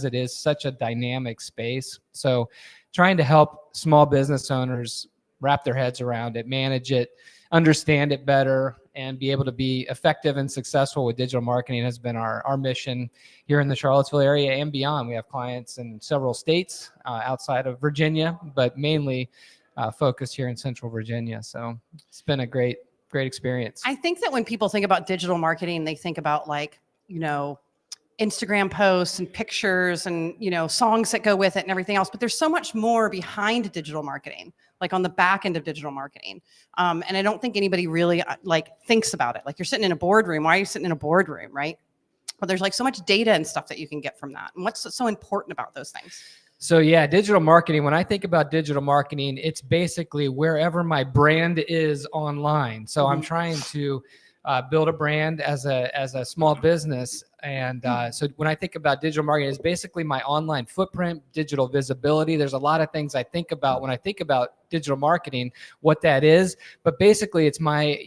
it is such a dynamic space. So trying to help small business owners wrap their heads around it, manage it, understand it better, and be able to be effective and successful with digital marketing has been our mission here in the Charlottesville area and beyond. We have clients in several states outside of Virginia, but mainly focused here in Central Virginia. So it's been a great experience. I think that when people think about digital marketing, they think about Instagram posts and pictures and, songs that go with it and everything else. But there's so much more behind digital marketing, like on the back end of digital marketing. And I don't think anybody really thinks about it. Like, you're sitting in a boardroom. Why are you sitting in a boardroom, right? But there's so much data and stuff that you can get from that. And what's so important about those things? So yeah, digital marketing, when I think about digital marketing, it's basically wherever my brand is online. So I'm trying to build a brand as a small business. And so when I think about digital marketing, it's basically my online footprint, digital visibility. There's a lot of things I think about when I think about digital marketing, what that is. But basically it's my,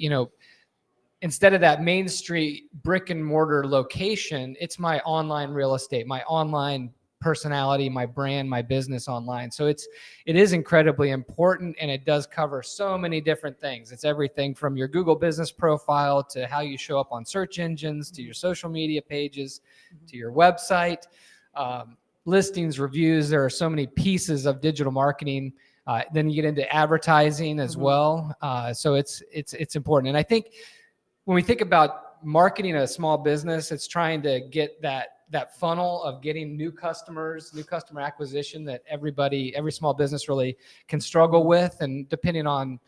instead of that Main Street brick and mortar location, it's my online real estate, my online personality, my brand, my business online. So it is incredibly important, and it does cover so many different things. It's everything from your Google business profile to how you show up on search engines, to your social media pages, to your website, listings, reviews. There are so many pieces of digital marketing. Then you get into advertising as well. So it's important. And I think when we think about marketing a small business, it's trying to get that funnel of getting new customer acquisition that every small business really can struggle with. And depending on,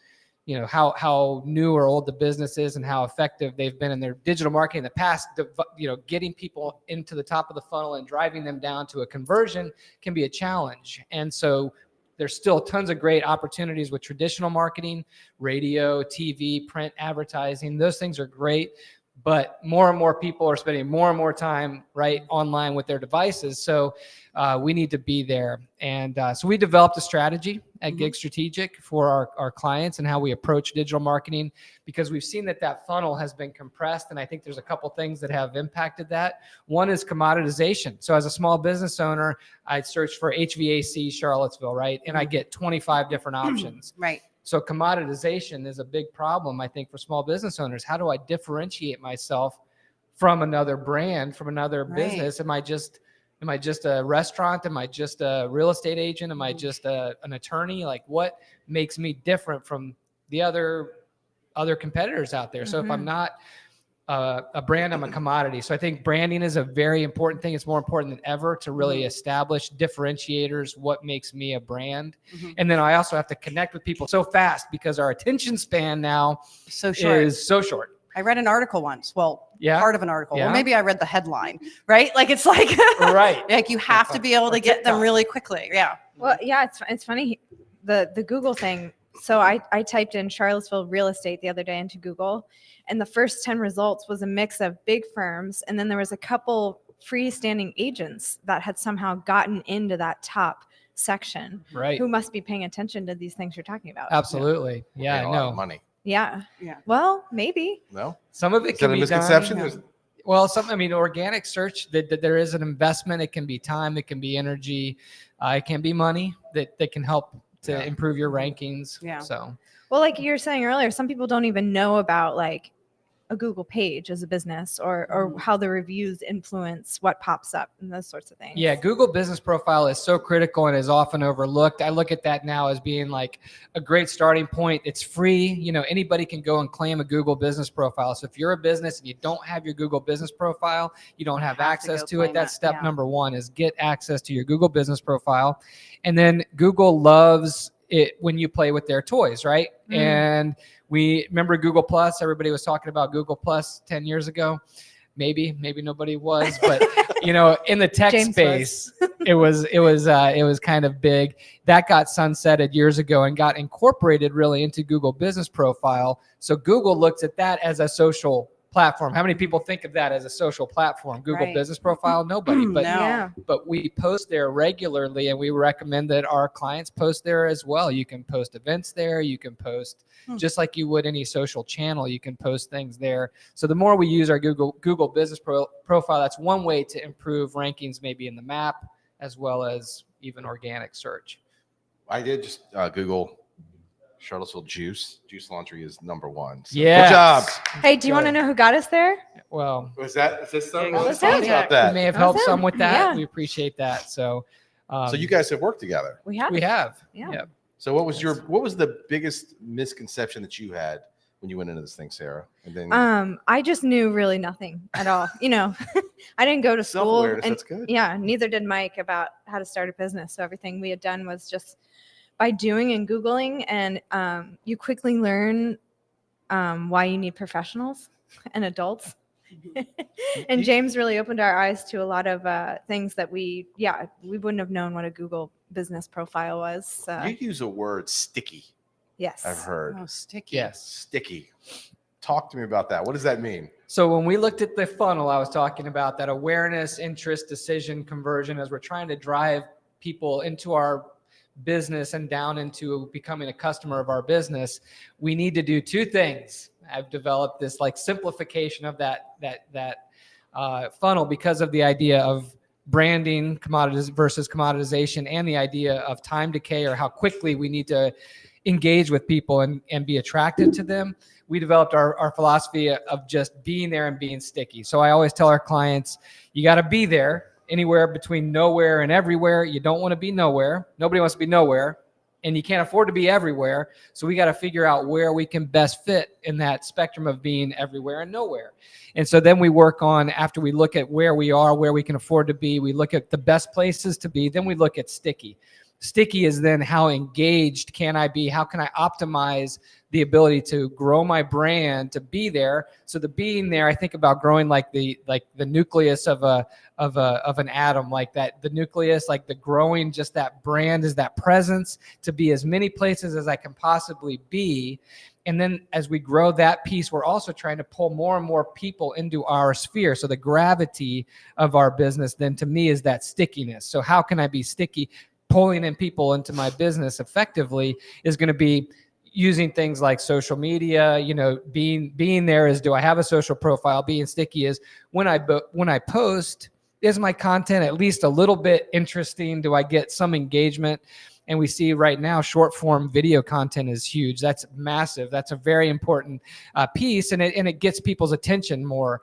how new or old the business is and how effective they've been in their digital marketing in the past, getting people into the top of the funnel and driving them down to a conversion can be a challenge. And so there's still tons of great opportunities with traditional marketing, radio, TV, print advertising. Those things are great. But more and more people are spending more and more time right online with their devices. So we need to be there. And so we developed a strategy at Gig Strategic for our clients and how we approach digital marketing, because we've seen that funnel has been compressed. And I think there's a couple things that have impacted that. One is commoditization. So as a small business owner, I search for HVAC Charlottesville, right? And I get 25 different options. Right. So commoditization is a big problem, I think, for small business owners. How do I differentiate myself from another brand, from another business? Am I just a restaurant? Am I just a real estate agent? Am I just an attorney? Like, what makes me different from the other competitors out there? So if I'm not a brand, I'm a commodity. So I think branding is a very important thing. It's more important than ever to really establish differentiators, what makes me a brand. And then I also have to connect with people so fast, because our attention span now is so short. I read an article once. Well, Yeah. part of an article. Yeah. Well, maybe I read the headline, right? Like, it's like, Right. like you have to be able to get them really quickly. Yeah. Well, yeah, it's funny, the Google thing. So I typed in Charlottesville real estate the other day into Google, and the first 10 results was a mix of big firms, and then there was a couple freestanding agents that had somehow gotten into that top section. Right. Who must be paying attention to these things you're talking about. Absolutely. Yeah, Paying I a lot know. of money. Yeah. Yeah. Well, maybe. No? Some of it Is that can a be misconception? done. Well, organic search, that there is an investment. It can be time, it can be energy, it can be money that can help to improve your rankings. Yeah. So, Well, like you were saying earlier, some people don't even know about like a Google page as a business, or how the reviews influence what pops up and those sorts of things. yeah, Google business profile is so critical and is often overlooked. I look at that now as being like a great starting point. It's free. Anybody can go and claim a Google business profile. So if you're a business and you don't have your Google business profile, you don't have access to it. That's step number one, is get access to your Google business profile. And then Google loves it when you play with their toys, right? And we remember Google Plus. Everybody was talking about Google Plus 10 years ago. Maybe nobody was, but in the tech space, it was kind of big. That got sunsetted years ago and got incorporated really into Google Business Profile. So Google looks at that as a social platform. How many people think of that as a social platform? Google Right. Business Profile? Nobody. But No. Yeah. but we post there regularly, and we recommend that our clients post there as well. You can post events there. You can post just like you would any social channel. You can post things there. So the more we use our Google Business Profile, that's one way to improve rankings, maybe in the map as well as even organic search. I did just Google Charlottesville Juice. Juice Laundry is #1. So Yes. Good job. Hey, do you want to know who got us there? Well, Is this something? Yeah, that's Tell us it. about we that. may have That helped was some him. with that. Yeah. We appreciate that. So So you guys have worked together. We have. we have. Yeah. Yep. So what was the biggest misconception that you had when you went into this thing, Sarah? And then I just knew really nothing at all. You know, I didn't go to school, self-awareness, and that's good. yeah, neither did Mike about how to start a business. So everything we had done was just by doing and Googling, and you quickly learn why you need professionals and adults. And James really opened our eyes to a lot of things that we wouldn't have known what a Google Business Profile was. So, You use a word sticky, yes. I've heard. Oh, sticky. Yes. Sticky. Talk to me about that. What does that mean? So when we looked at the funnel, I was talking about that awareness, interest, decision, conversion, as we're trying to drive people into our business and down into becoming a customer of our business, we need to do two things. I've developed this like simplification of that funnel because of the idea of branding, commodities versus commoditization, and the idea of time decay, or how quickly we need to engage with people and be attractive to them. We developed our philosophy of just being there and being sticky. So I always tell our clients, you got to be there. Anywhere between nowhere and everywhere. You don't want to be nowhere. Nobody wants to be nowhere, and you can't afford to be everywhere. So we got to figure out where we can best fit in that spectrum of being everywhere and nowhere. And so then we work on, after we look at where we are, where we can afford to be, we look at the best places to be. Then we look at sticky. Sticky is then how engaged can I be? How can I optimize the ability to grow my brand to be there? So the being there, I think about growing like the nucleus of an atom, like that, the nucleus, like the growing, just that brand is that presence to be as many places as I can possibly be. And then as we grow that piece, we're also trying to pull more and more people into our sphere. So the gravity of our business then to me is that stickiness. So how can I be sticky? Pulling in people into my business effectively is going to be using things like social media. You know, being there is, do I have a social profile? Being sticky is when I post, is my content at least a little bit interesting? Do I get some engagement? And we see right now short form video content is huge. That's massive. That's a very important piece, and it gets people's attention more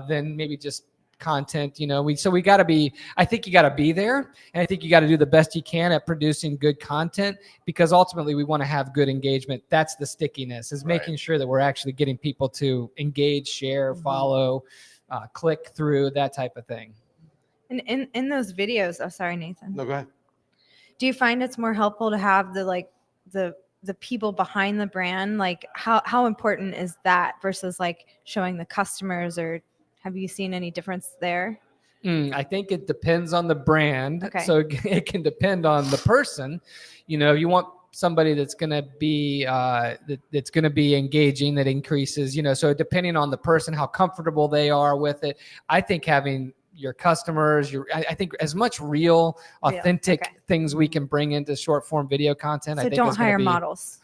than maybe just content. You know, we got to be, I think you got to be there, and I think you got to do the best you can at producing good content, because ultimately we want to have good engagement. That's the stickiness, is making sure that we're actually getting people to engage, share, follow, click through, that type of thing. And in those videos, oh, sorry, Nathan. No, go ahead. Do you find it's more helpful to have the people behind the brand? Like how important is that versus like showing the customers, or have you seen any difference there? I think it depends on the brand. Okay. So it can depend on the person. You know, you want somebody that's going to be that's going to be engaging, that increases, you know, so depending on the person, how comfortable they are with it. I think having your customers, I think as much real, authentic okay. things we can bring into short form video content. So I think don't is gonna hire be, models.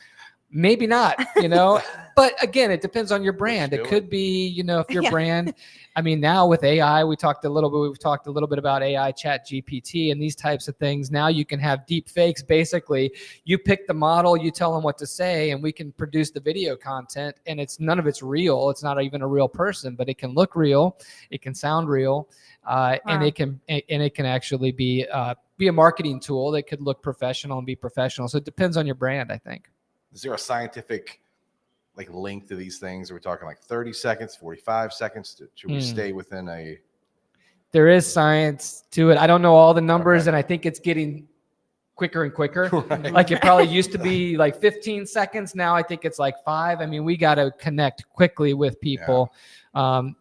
Maybe not, you know, but again, it depends on your brand. Let's It do could be, you know, if your Yeah. brand, I mean, now with AI, we've talked a little bit about AI, Chat GPT, and these types of things. Now you can have deep fakes. Basically, you pick the model, you tell them what to say, and we can produce the video content, and none of it's real. It's not even a real person, but it can look real. It can sound real. And it can actually be a marketing tool that could look professional and be professional. So it depends on your brand, I think. Is there a scientific like length to these things? Are we talking like 30 seconds, 45 seconds? Should we stay within a? There is science to it. I don't know all the numbers, Okay. and I think it's getting quicker and quicker. Right. Like it probably used to be like 15 seconds. Now I think it's like 5. I mean, we got to connect quickly with people.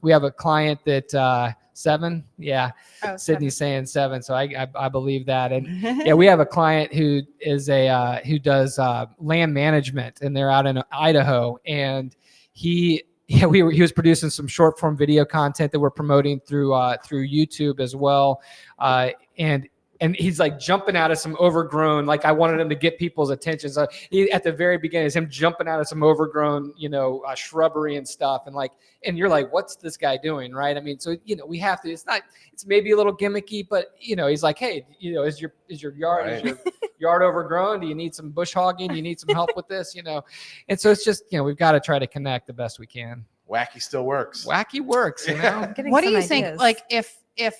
We have a client that 7. Yeah. Oh, Sydney's saying 7. So I believe that. And yeah, we have a client who is who does land management, and they're out in Idaho, and he yeah, he was producing some short form video content that we're promoting through YouTube as well. And he's like jumping out of some overgrown, like I wanted him to get people's attention. So at the very beginning is him jumping out of some overgrown, shrubbery and stuff. And you're like, what's this guy doing? Right. I mean, so, we have to, it's maybe a little gimmicky, but he's like, hey, is your yard, Right. is your yard overgrown? Do you need some bush hogging? Do you need some help with this? And so it's just, we've got to try to connect the best we can. Wacky still works. Wacky works, Getting What do some you think, ideas. like, if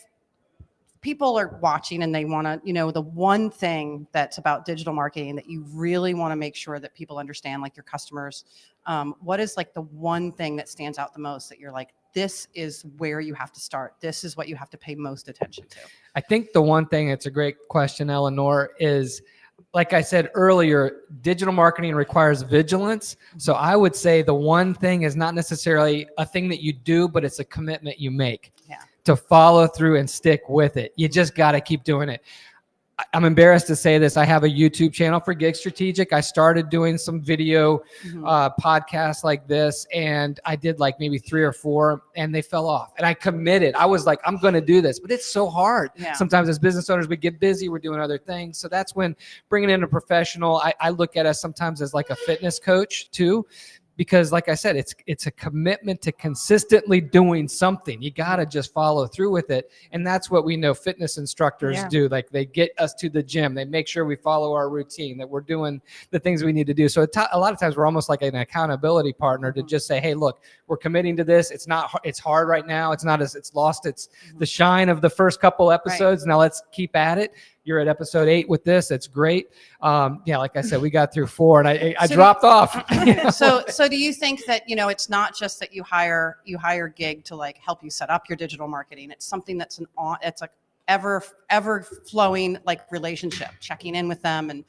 people are watching and they want to, the one thing that's about digital marketing that you really want to make sure that people understand, like your customers, what is like the one thing that stands out the most that you're like, this is where you have to start. This is what you have to pay most attention to. I think the one thing, it's a great question, Eleanor, is like I said earlier, digital marketing requires vigilance. So I would say the one thing is not necessarily a thing that you do, but it's a commitment you make. Yeah. To follow through and stick with it. You just got to keep doing it. I'm embarrassed to say this. I have a YouTube channel for Gig Strategic. I started doing some video podcasts like this, and I did like maybe 3 or 4, and they fell off. And I committed. I was like, I'm going to do this, but it's so hard. Yeah. Sometimes as business owners, we get busy. We're doing other things. So that's when bringing in a professional, I look at us sometimes as like a fitness coach too. Because like I said, it's a commitment to consistently doing something. You got to just follow through with it. And that's what we know fitness instructors do. Like they get us to the gym. They make sure we follow our routine, that we're doing the things we need to do. So a lot of times we're almost like an accountability partner to just say, hey, look, we're committing to this. It's hard right now. It's lost the shine of the first couple episodes. Right. Now let's keep at it. You're at episode 8 with this. It's great. Like I said, we got through 4 and I dropped off. So do you think that, it's not just that you hire Gig to like help you set up your digital marketing. It's something that's it's a ever flowing like relationship, checking in with them and,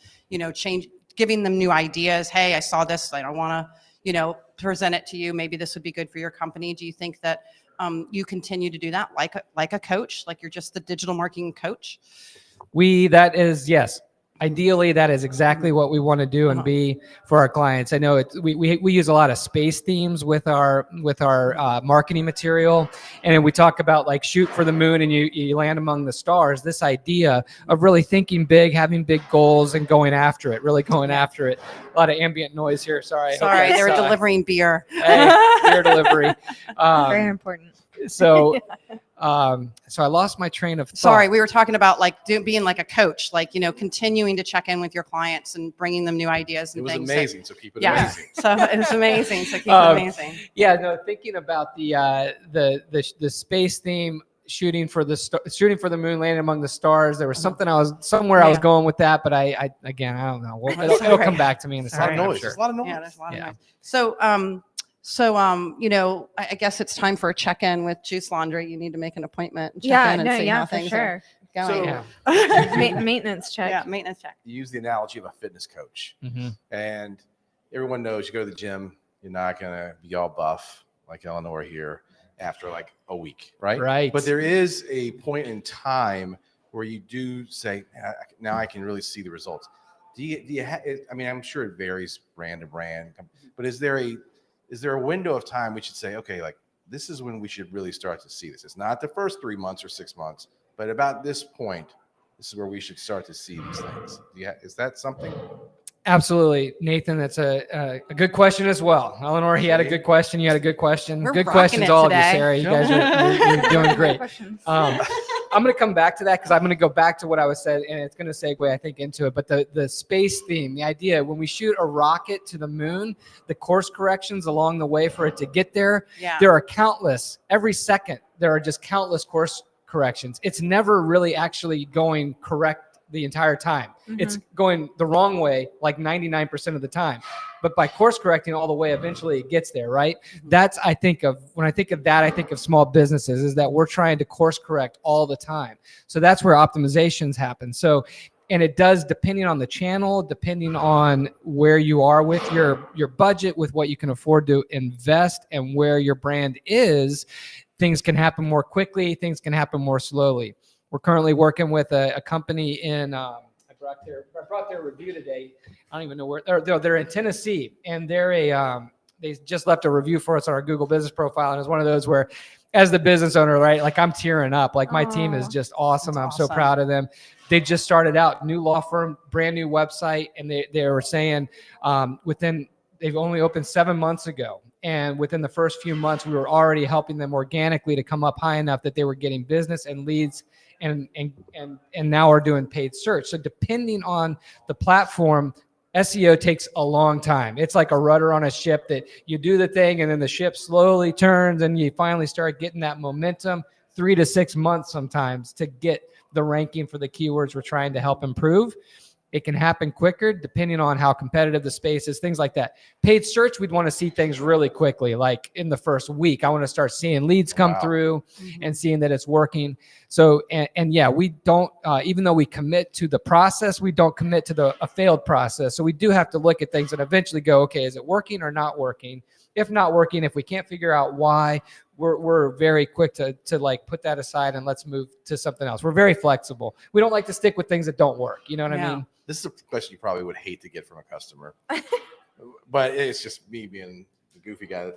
giving them new ideas. Hey, I saw this. I don't want to, present it to you. Maybe this would be good for your company. Do you think that you continue to do that like a coach, like you're just the digital marketing coach? Yes. Ideally, that is exactly what we want to do and be for our clients. I know we use a lot of space themes with our marketing material, and we talk about like shoot for the moon and you land among the stars. This idea of really thinking big, having big goals, and going after it. Really going after it. A lot of ambient noise here. Sorry, they were delivering beer. Hey, beer delivery. Very important. So I lost my train of thought. Sorry, we were talking about like being like a coach, like, continuing to check in with your clients and bringing them new ideas and it was things. amazing, so keep it Yeah, amazing. so it was amazing. So keep it amazing. Yeah, no, thinking about the space theme, shooting for the moon, landing among the stars. There was something I was going with that, but I don't know. It'll come back to me in a There's a lot of second. noise. There's a lot of noise. Yeah, there's a lot of noise. So, I guess it's time for a check-in with Juice Laundry. You need to make an appointment and check in and see how for things sure. are going. Yeah. Maintenance check. Yeah, maintenance check. You use the analogy of a fitness coach, and everyone knows you go to the gym, you're not going to be all buff like Eleanor here after like a week, right? Right. But there is a point in time where you do say, now I can really see the results. I'm sure it varies brand to brand, but is there a window of time we should say, okay, like this is when we should really start to see this? It's not the first 3 months or 6 months, but about this point, this is where we should start to see these things. Is that something? Absolutely, Nathan. That's a good question as well. Eleanor, he had a good question. You had a good question. We're Good rocking questions, it all today. of you, Sarah. You guys you're doing great. Questions. I'm going to come back to that because I'm going to go back to what I was said, and it's going to segue, I think, into it. But the space theme, the idea, when we shoot a rocket to the moon, the course corrections along the way for it to get there, there are countless. Every second, there are just countless course corrections. It's never really actually going correct the entire time. It's going the wrong way like 99% of the time. But by course correcting all the way, eventually it gets there, right? That's, when I think of that, I think of small businesses, is that we're trying to course correct all the time. So that's where optimizations happen. So, and it does, depending on the channel, depending on where you are with your budget, with what you can afford to invest and where your brand is, things can happen more quickly, things can happen more slowly. We're currently working with a company in, I brought their review today. I don't even know where, they're in Tennessee, and they they just left a review for us on our Google business profile. And it's one of those where, as the business owner, right, like I'm tearing up. Like my team is Aw. just awesome. That's I'm so awesome. proud of them. They just started out, new law firm, brand new website. And they were saying they've only opened 7 months ago. And within the first few months, we were already helping them organically to come up high enough that they were getting business and leads, and now are doing paid search. So depending on the platform, SEO takes a long time. It's like a rudder on a ship that you do the thing and then the ship slowly turns and you finally start getting that momentum. 3 to 6 months sometimes to get the ranking for the keywords we're trying to help improve. It can happen quicker depending on how competitive the space is, things like that. Paid search, we'd want to see things really quickly. Like in the first week, I want to start seeing leads come Wow. through Mhm. and seeing that it's working. So, and yeah, we don't, even though we commit to the process, we don't commit to a failed process. So we do have to look at things and eventually go, okay, is it working or not working? If not working, if we can't figure out why, we're very quick to like put that aside and let's move to something else. We're very flexible. We don't like to stick with things that don't work. You know what I Yeah. mean? This is a question you probably would hate to get from a customer, but it's just me being the goofy guy.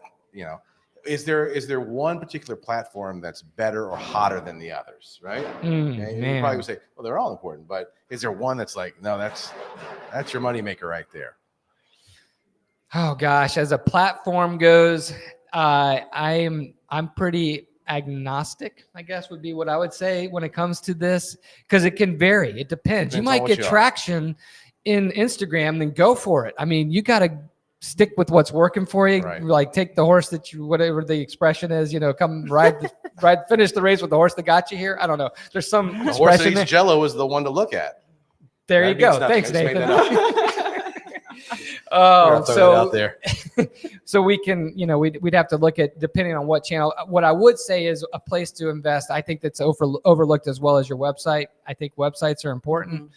Is there one particular platform that's better or hotter than the others? Right? Okay? You Man. probably would say, well, they're all important, but is there one that's like, no, that's your moneymaker right there? Oh gosh, as a platform goes, I'm pretty agnostic, I guess would be what I would say when it comes to this, because it can vary. It depends. You Depends on might what get you are. traction in Instagram, then go for it. I mean, you got to stick with what's working for you. Right. Like take the horse that you, whatever the expression is, come ride, finish the race with the horse that got you here. I don't know. There's some The horse that expression eats there. Jello is the one to look at. There That you go. means nothing. Thanks, I just made Nathan. that Oh, I'll throw that out so there. so we can, we'd have to look at depending on what channel. What I would say is a place to invest. I think that's overlooked as well as your website. I think websites are important.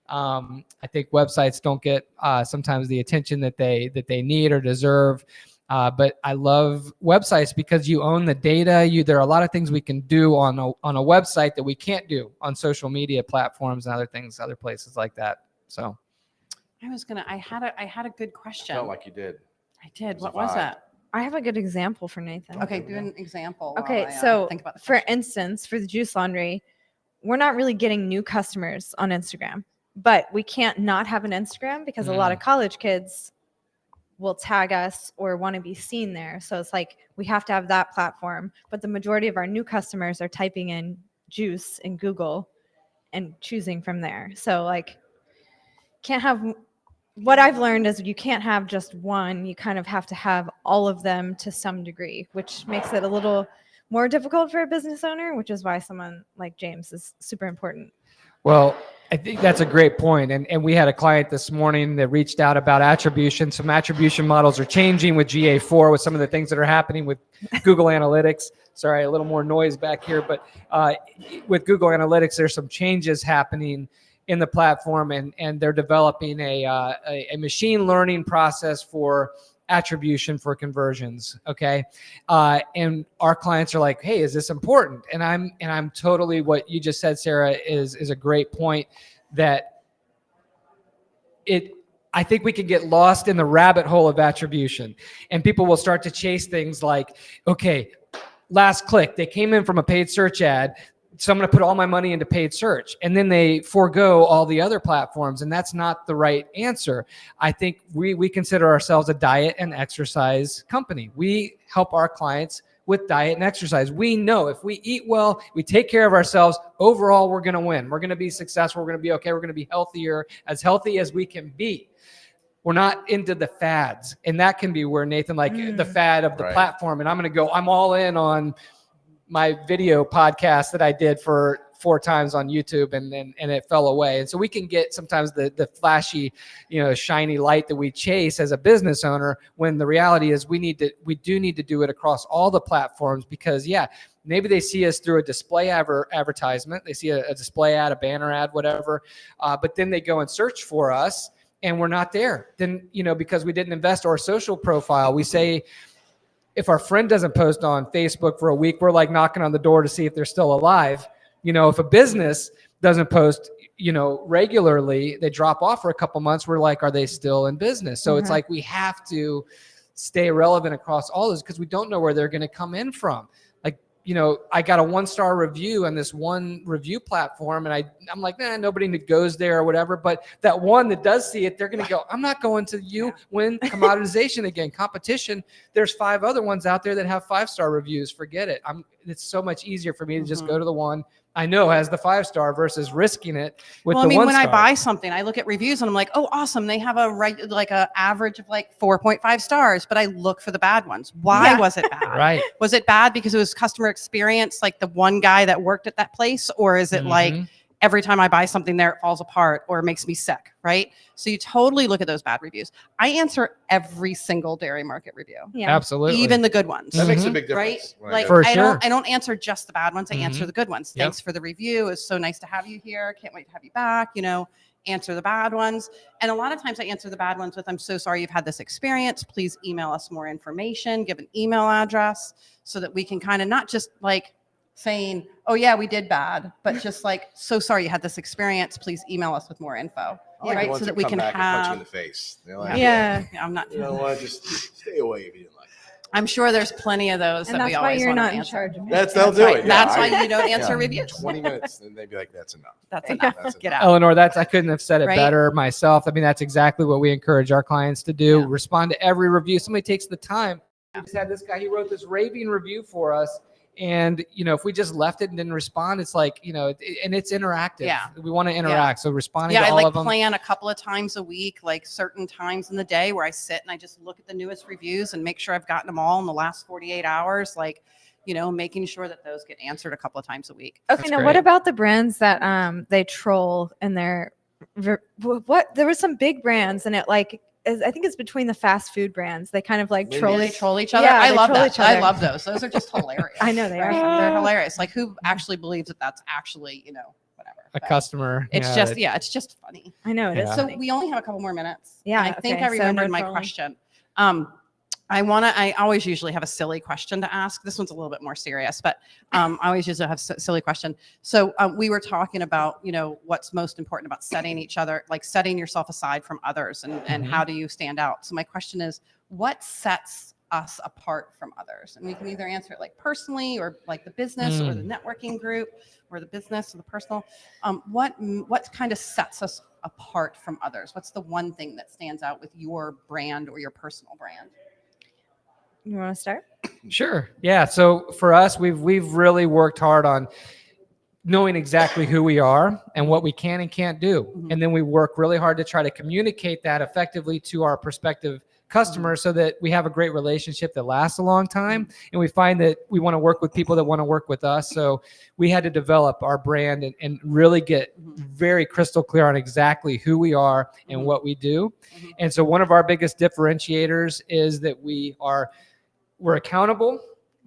I think websites don't get sometimes the attention that they need or deserve. But I love websites because you own the data. There are a lot of things we can do on a website that we can't do on social media platforms and other places like that. So. I had a good question. Felt like you did. I did. was What a was vibe. that? I have a good example for Nathan. Okay, do an example. while Okay, I, so think about the for question. instance, for the juice laundry, we're not really getting new customers on Instagram, but we can't not have an Instagram because a lot of college kids will tag us or want to be seen there. So it's like we have to have that platform, but the majority of our new customers are typing in juice in Google and choosing from there. So like can't have what I've learned is you can't have just one. You kind of have to have all of them to some degree, which makes it a little more difficult for a business owner, which is why someone like James is super important. Well, I think that's a great point. And we had a client this morning that reached out about attribution. Some attribution models are changing with GA4 with some of the things that are happening with Google Analytics. Sorry, a little more noise back here. But with Google Analytics, there's some changes happening in the platform, and they're developing a machine learning process for attribution for conversions. Okay. And our clients are like, hey, is this important? And I'm totally, what you just said, Sarah, is a great point, that I think we can get lost in the rabbit hole of attribution, and people will start to chase things like, okay, last click, they came in from a paid search ad, so I'm going to put all my money into paid search, and then they forego all the other platforms. And that's not the right answer. I think we consider ourselves a diet and exercise company. We help our clients with diet and exercise. We know if we eat well, we take care of ourselves, overall, we're going to win. We're going to be successful. We're going to be okay. We're going to be healthier, as healthy as we can be. We're not into the fads. And that can be where Nathan, like the fad of the Right. platform. And I'm all in on my video podcast that I did for 4 times on YouTube, and it fell away. And so we can get sometimes the flashy, shiny light that we chase as a business owner, when the reality is we do need to do it across all the platforms, because maybe they see us through a display advertisement. They see a display ad, a banner ad, whatever. But then they go and search for us and we're not there. Then, because we didn't invest our social profile, we say, if our friend doesn't post on Facebook for a week, we're like knocking on the door to see if they're still alive. If a business doesn't post, regularly, they drop off for a couple months. We're like, are they still in business? So it's like we have to stay relevant across all those because we don't know where they're going to come in from. Like, I got a 1-star review on this one review platform, and I'm like, nobody goes there or whatever. But that one that does see it, they're going to go, I'm not going to you when commoditization again, competition. There's 5 other ones out there that have 5-star reviews. Forget it. It's so much easier for me to just go to the one I know has the 5-star versus risking it with the 1-star. When I buy something, I look at reviews and I'm like, oh, awesome. They have a average of like 4.5 stars, but I look for the bad ones. Why was it bad? Right. Was it bad because it was customer experience, like the one guy that worked at that place? Or is it like every time I buy something there, it falls apart or it makes me sick, right? So you totally look at those bad reviews. I answer every single Dairy Market review. Yeah. Absolutely. Even the good ones. That makes a big Right? difference. when I Like go- For I sure. don't answer just the bad ones. I answer the good ones. Yep. Thanks for the review. It's so nice to have you here. Can't wait to have you back. Answer the bad ones. And a lot of times I answer the bad ones with, I'm so sorry you've had this experience. Please email us more information, give an email address so that we can kind of not just like saying, oh yeah, we did bad, but just like, so sorry you had this experience. Please email us with more info. I like the right? ones So that that we come can back and punch you in have, the face. They're like, Yeah. I'm not, You know what? Just stay away if you didn't like it. I'm sure there's plenty of those And that we that's why always you're want to not in answer. charge of it. They'll do Right. it. That's why you don't answer yeah. reviews. 20 minutes, and they'd be like, that's enough. That's enough. That's Get enough. out. Eleanor, I couldn't have said it Right? better myself. I mean, that's exactly what we encourage our clients to do. Yeah. Respond to every review. Somebody takes the time. We just had this guy, he wrote this raving review for us. And, if we just left it and didn't respond, it's like, and it's interactive. Yeah. We want to interact. So responding Yeah, to I all like of them. plan a couple of times a week, like certain times in the day where I sit and I just look at the newest reviews and make sure I've gotten them all in the last 48 hours. Like, making sure that those get answered a couple of times a week. Okay, That's now great. what about the brands that they troll in their what? There were some big brands, and I think it's between the fast food brands. They kind of like Maybe. troll They each. troll each other. Yeah, I they love troll that. each I other. love those. Those are just hilarious. I know they are. Right? They're hilarious. Like who actually believes that that's actually, whatever. A But customer. It's it's just funny. I know it is. Yeah. So funny. we only have a couple more minutes. Yeah, And I think okay, I so remembered no my trolling. question. I always usually have a silly question to ask. This one's a little bit more serious, but I always usually have a silly question. So we were talking about, what's most important about setting yourself aside from others and how do you stand out? So my question is, what sets us apart from others? And we can either answer it like personally or like the business or the networking group or the business or the personal. What kind of sets us apart from others? What's the one thing that stands out with your brand or your personal brand? You want to start? Sure. Yeah. So for us, we've really worked hard on knowing exactly who we are and what we can and can't do. Mhm. And then we work really hard to try to communicate that effectively to our prospective customers so that we have a great relationship that lasts a long time. And we find that we want to work with people that want to work with us. So we had to develop our brand and really get very crystal clear on exactly who we are and what we do. And so one of our biggest differentiators is that we're accountable.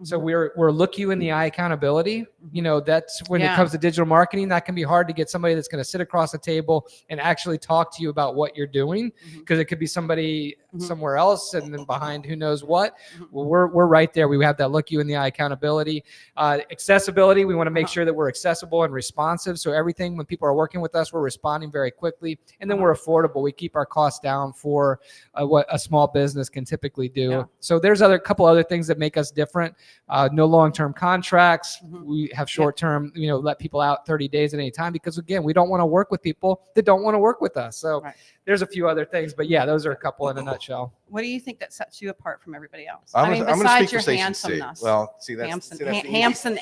So we're look you in the eye accountability. That's when it Yeah. comes to digital marketing, that can be hard to get somebody that's going to sit across the table and actually talk to you about what you're doing, because it could be somebody somewhere else and then behind who knows what. Well, we're right there. We have that look you in the eye accountability. Accessibility, we want to make sure that we're accessible and responsive. So everything, when people are working with us, we're responding very quickly. And then we're affordable. We keep our costs down for what a small business can typically do. Yeah. So there's couple other things that make us different. No long-term contracts. We have short-term, let people out 30 days at any time, because again, we don't want to work with people that don't want to work with us. So Right. there's a few other things, but yeah, those are a couple in a nutshell. What do you think that sets you apart from everybody else? I'm going to besides speak your for Station C. handsomeness. Well, see, that's the easy- Handsomeness.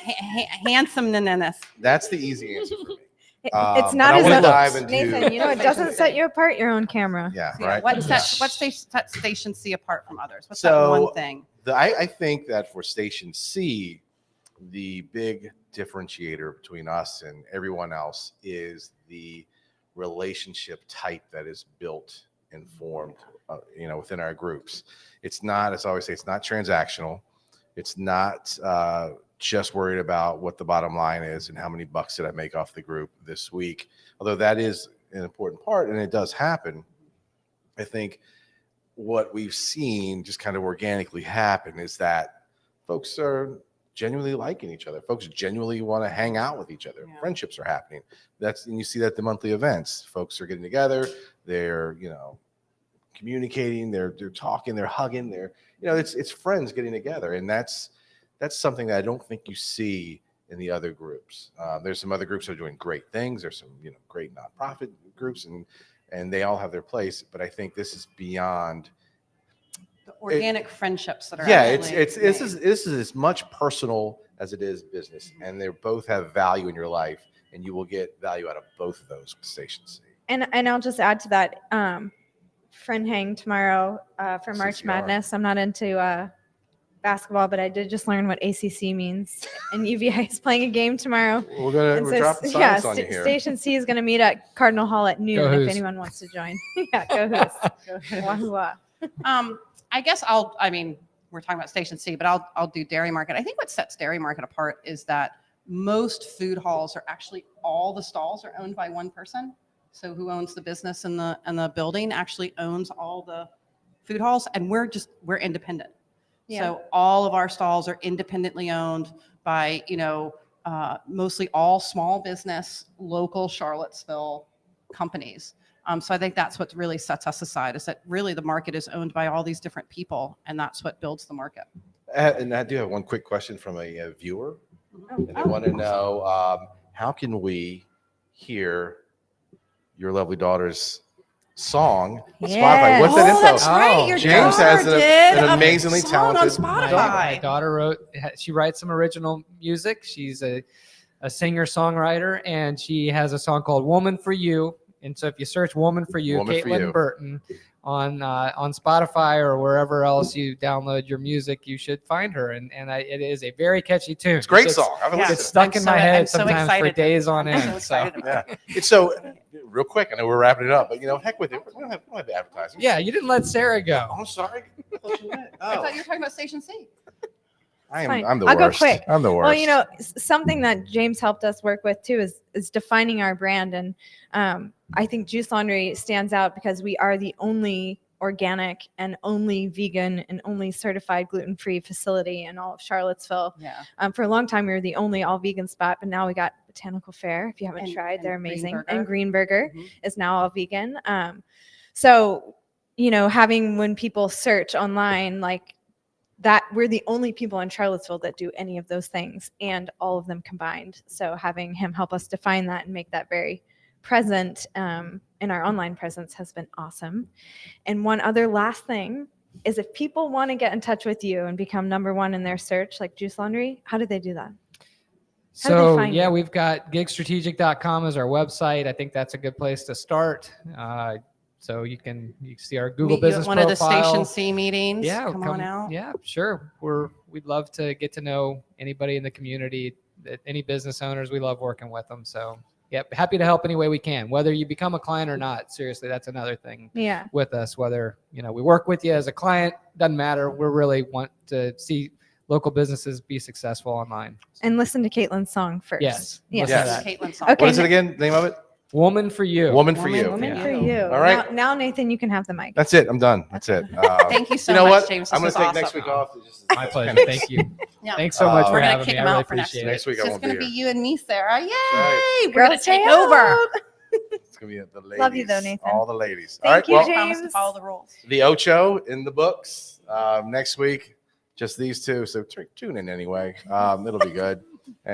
that's the easy answer for me. It's But not I as wanna though dive into- Nathan. It doesn't set you apart. Your own camera. Yeah, Yeah, right. what sets Station C apart from others? What's that So, one thing? I think that for Station C, the big differentiator between us and everyone else is the relationship type that is built and formed, within our groups. It's not, as I always say, it's not transactional. It's not just worried about what the bottom line is and how many bucks did I make off the group this week. Although that is an important part, and it does happen. I think what we've seen just kind of organically happen is that folks are genuinely liking each other. Folks genuinely want to hang out with each other. Yeah. Friendships are happening. And you see that at the monthly events. Folks are getting together. They're, communicating, they're talking, they're hugging, it's friends getting together, and that's something that I don't think you see in the other groups. There's some other groups that are doing great things. There's some great nonprofit groups, and they all have their place. But I think this is beyond. The organic friendships that are This actually is as much personal as it is business, and they both have value in your life, and you will get value out of both of those with Station C. And I'll just add to that, friend hang tomorrow for March CCR. Madness. I'm not into basketball, but I did just learn what ACC means. And UVI is playing a game tomorrow. We're And dropping yeah, science on you here. Station C is going to meet at Cardinal Hall at noon Go if Hoos. anyone wants to join. Yeah, go Hoos. Wahoo. I guess we're talking about Station C, but I'll do Dairy Market. I think what sets Dairy Market apart is that most food halls are actually, all the stalls are owned by one person. So who owns the business and the building actually owns all the food halls, and we're independent. Yeah. So all of our stalls are independently owned by, mostly all small business, local Charlottesville companies. So I think that's what really sets us aside, is that really the market is owned by all these different people, and that's what builds the market. And I do have one quick question from a viewer, Oh. and they want to know how can we hear your lovely daughter's song on Spotify? Yes. What's that info? That's right. Oh, Your James daughter has did an a amazingly song on talented My Spotify. daughter she writes some original music. She's a singer songwriter, and she has a song called "Woman for You." And so if you search "Woman for You," Woman for Caitlin You. Burton on Spotify or wherever else you download your music, you should find her. And it is a very catchy tune. It's a great It's- song. I've been Yeah. listening. It's stuck I'm in my so- head I'm so sometimes for excited. days on I'm so end. excited about Yeah. It's so real quick. I know we're wrapping it up, but heck with it. We don't have advertising. Yeah, you didn't let Sarah go. Oh, I'm sorry. I thought you meant- I oh. thought you were talking about Station C. fine. I'm the I'll go worst. quick. I'm the worst. Well, something that James helped us work with too is defining our brand. And I think Juice Laundry stands out because we are the only organic and only vegan and only certified gluten-free facility in all of Charlottesville. Yeah. For a long time, we were the only all vegan spot, but now we got Botanical Fair. If you haven't And- tried, they're and amazing. Greenberger. And Greenberger Mhm. is now all vegan. So, having when people search online, like that, we're the only people in Charlottesville that do any of those things and all of them combined. So having him help us define that and make that very present in our online presence has been awesome. And one other last thing is, if people want to get in touch with you and become number one in their search, like Juice Laundry, how do they do that? How do they So find yeah, you? we've got gigstrategic.com as our website. I think that's a good place to start. So you can see our Google Meet you at business one profile. of the Station C meetings. Yeah, Come on out. Yeah, sure. We'd love to get to know anybody in the community, any business owners. We love working with them. So yeah, happy to help any way we can. Whether you become a client or not, seriously, that's another thing Yeah. with us. Whether we work with you as a client, doesn't matter. We really want to see local businesses be successful online. And listen to Caitlin's song first. Yes. Yes. Listen to Yes. that. Caitlin's song. Okay. What is it again? The name of it? Woman for You. Woman for You. Woman Yeah. for you. All right. Now, Nathan, you can have the mic. That's it. I'm done. That's it. Thank you so you know much, what? James. I'm This going to was take next awesome. week off. My pleasure. Thank you. Yeah. Thanks so much We're for We're going having to kick me. I him really out for next appreciate week. it. Next week I So it's won't be going to be here. you and me, Sarah. Yay! right. We're going to Girls take Day over. out. It's going to be the ladies. Love you though, Nathan. All the ladies. Thank All right. you, Well, James. Promise to follow the rules. the Ocho in the books. Next week, just these two. So tune in anyway. It'll be good.